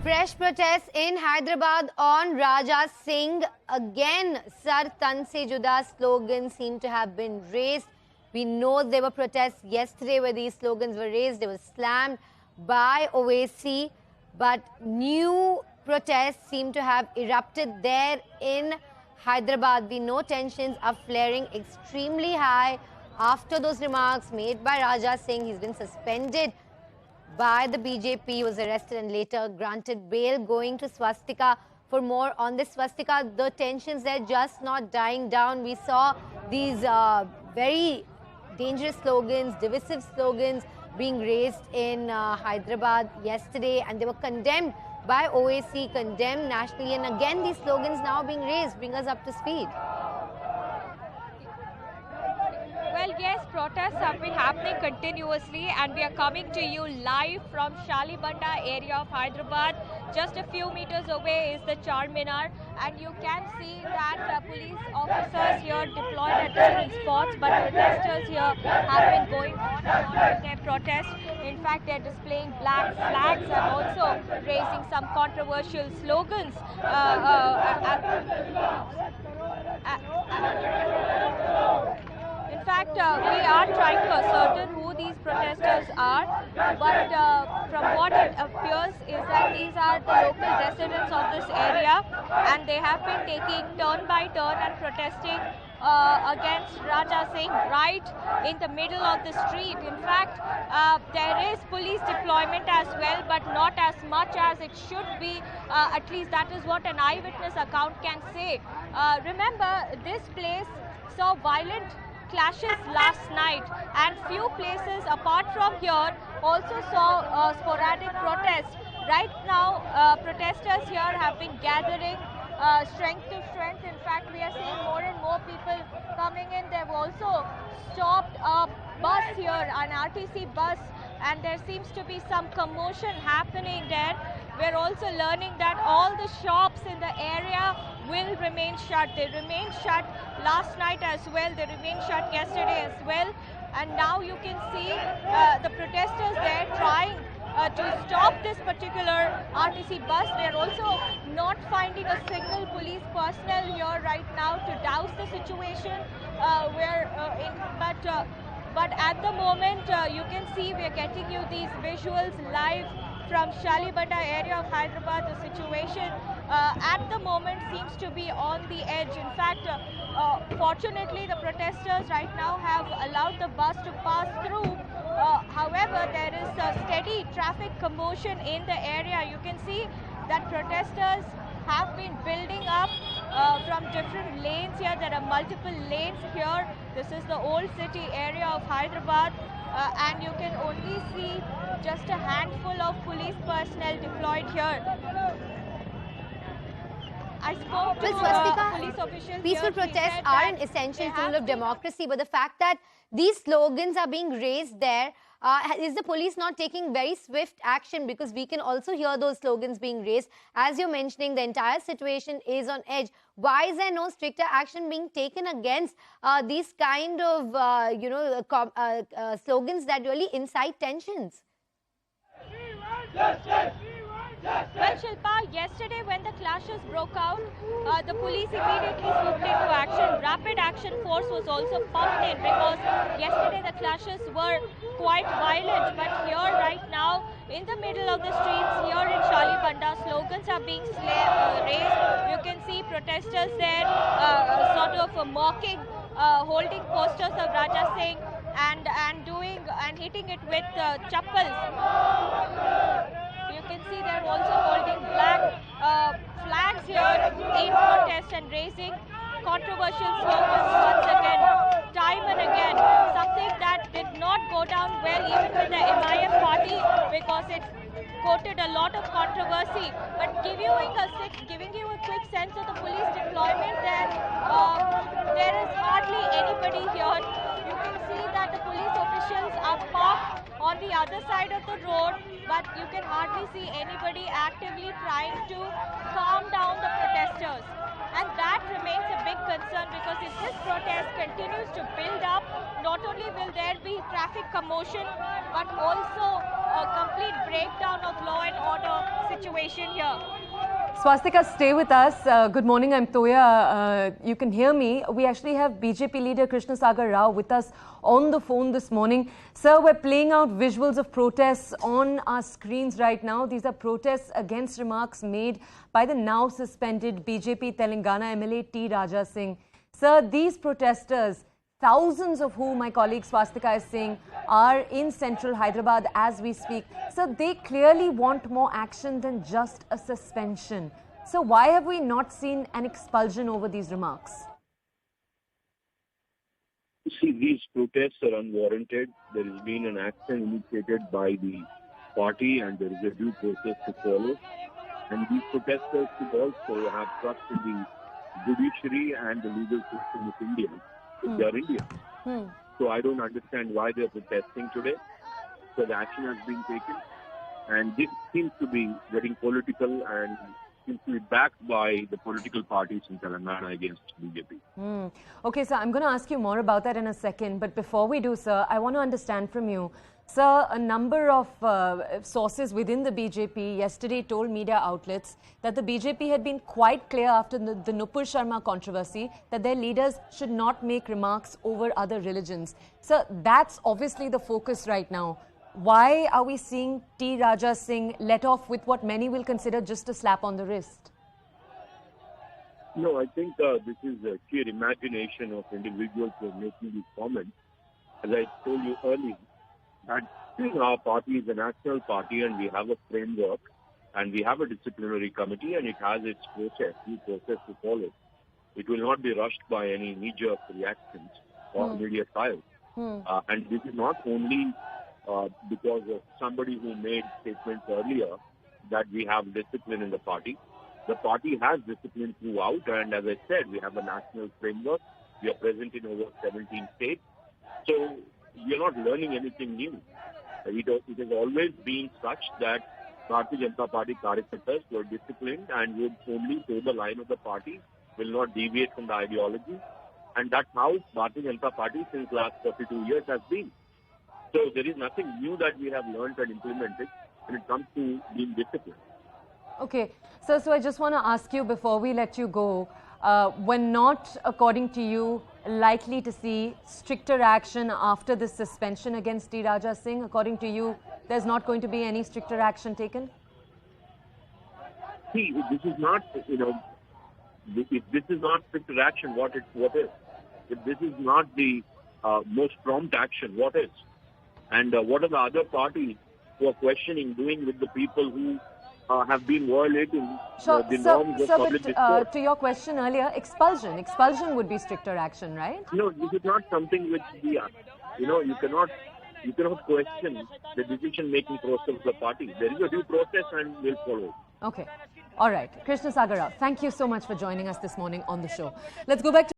Fresh protests in Hyderabad on Raja Singh. Again, Sar Tan Se Juda slogans seem to have been raised. We know there were protests yesterday where these slogans were raised. They were slammed by Owaisi. But new protests seem to have erupted there in Hyderabad. We know tensions are flaring extremely high after those remarks made by Raja Singh. He's been suspended by the BJP, he was arrested and later granted bail. Going to Swastika for more on this Swastika, the tensions there just not dying down. We saw these very dangerous slogans, divisive slogans being raised in Hyderabad yesterday, and they were condemned by OAC, condemned nationally, and again these slogans now being raised. Bring us up to speed. Well, yes, protests have been happening continuously, and we are coming to you live from Shalibanda area of Hyderabad. Just a few meters away is the Charminar, and you can see that police officers here deployed at different spots, but protesters here have been going on and on with their protest. In fact, they're displaying black flags and also raising some controversial slogans. In fact, we are trying to ascertain who these protesters are, but from what it appears is that these are the local residents of this area, and they have been taking turn by turn and protesting against Raja Singh right in the middle of the street. In fact, there is police deployment as well, but not as much as it should be. At least that is what an eyewitness account can say. Remember, this place saw violent clashes last night, and few places apart from here also saw sporadic protests. Right now, protesters here have been gathering strength to strength. In fact, we are seeing more and more people coming in. They've also stopped a bus here, an RTC bus, and there seems to be some commotion happening there. We're also learning that all the shops in the area will remain shut. They remained shut last night as well. They remained shut yesterday as well. And now you can see the protesters there trying to stop this particular RTC bus. They're also not finding a single police personnel here right now to douse the situation. But at the moment, you can see we're getting you these visuals live from Shalibanda area of Hyderabad. The situation at the moment seems to be on the edge. In fact, fortunately, the protesters right now have allowed the bus to pass through. However, there is a steady traffic commotion in the area. You can see that protesters have been building up from different lanes here. There are multiple lanes here. This is the old city area of Hyderabad, and you can only see just a handful of police personnel deployed here. I spoke to police officials. Peaceful protests are an essential tool of democracy, but the fact that these slogans are being raised there, is the police not taking very swift action? Because we can also hear those slogans being raised. As you're mentioning, the entire situation is on edge. Why is there no stricter action being taken against these kind of slogans that really incite tensions? Well, Shilpa, yesterday when the clashes broke out, the police immediately swooped into action. Rapid action force was also pumped in because yesterday the clashes were quite violent. But here right now, in the middle of the streets here in Shalibanda, slogans are being raised. You can see protesters there sort of mocking, holding posters of Raja Singh and hitting it with chappals. You can see they're also holding black flags here in protest and raising controversial slogans once again, time and again. Something that did not go down well even with the MIF party because it quoted a lot of controversy. But giving you a quick sense of the police deployment, there is hardly anybody here. You can see that the police officials are parked on the other side of the road, but you can hardly see anybody actively trying to calm down the protesters. And that remains a big concern because if this protest continues to build up, not only will there be traffic commotion, but also a complete breakdown of law and order situation. situation here. Swastika, stay with us. Good morning, I'm Toya. You can hear me. We actually have BJP leader Krishnasagar Rao with us on the phone this morning. Sir, we're playing out visuals of protests on our screens right now. These are protests against remarks made by the now suspended BJP Telangana MLA T. Raja Singh. Sir, these protesters, thousands of whom my colleague Swastika is saying are in central Hyderabad as we speak. So they clearly want more action than just a suspension. So why have we not seen an expulsion over these remarks? See, these protests are unwarranted. There has been an action initiated by the party and there is a due process to follow. And these protesters should also have trust in the judiciary and the legal system of India. They are Indians. So I don't understand why they are protesting today. So the action has been taken. And this seems to be getting political and seems to be backed by the political parties in Telangana against BJP. Okay, sir, I'm going to ask you more about that in a second. But before we do, sir, I want to understand from you. Sir, a number of sources within the BJP yesterday told media outlets that the BJP had been quite clear after the Nupur Sharma controversy that their leaders should not make remarks over other religions. Sir, that's obviously the focus right now. Why are we seeing T. Raja Singh let off with what many will consider just a slap on the wrist? No, I think this is a sheer imagination of individuals who are making these comments. As I told you earlier, that our party is a national party and we have a framework and we have a disciplinary committee and it has its due process to follow. It will not be rushed by any knee-jerk reactions or media trials. And this is not only because of somebody who made statements earlier that we have discipline in the party. The party has discipline throughout, and as I said, we have a national framework. We are present in over 17 states. So we are not learning anything new. It has always been such that Bharatiya Janata Party Karyakartas were disciplined and would only toe the line of the party, will not deviate from the ideology. And that's how Bharatiya Janata Party since last 42 years has been. So there is nothing new that we have learned and implemented when it comes to being disciplined. Okay, so I just want to ask you before we let you go, we're not, according to you, likely to see stricter action after this suspension against T. Raja Singh? According to you, there's not going to be any stricter action taken? See, this is not, if this is not stricter action, what is? If this is not the most prompt action, what is? And what are the other parties who are questioning doing with the people who have been violating the norms of public discourse? To your question earlier, expulsion would be stricter action, right? No, this is not something which we are. You cannot question the decision-making process of the party. There is a due process and we'll follow. Okay. All right. Krishnasagar Rao, thank you so much for joining us this morning on the show. Let's go back to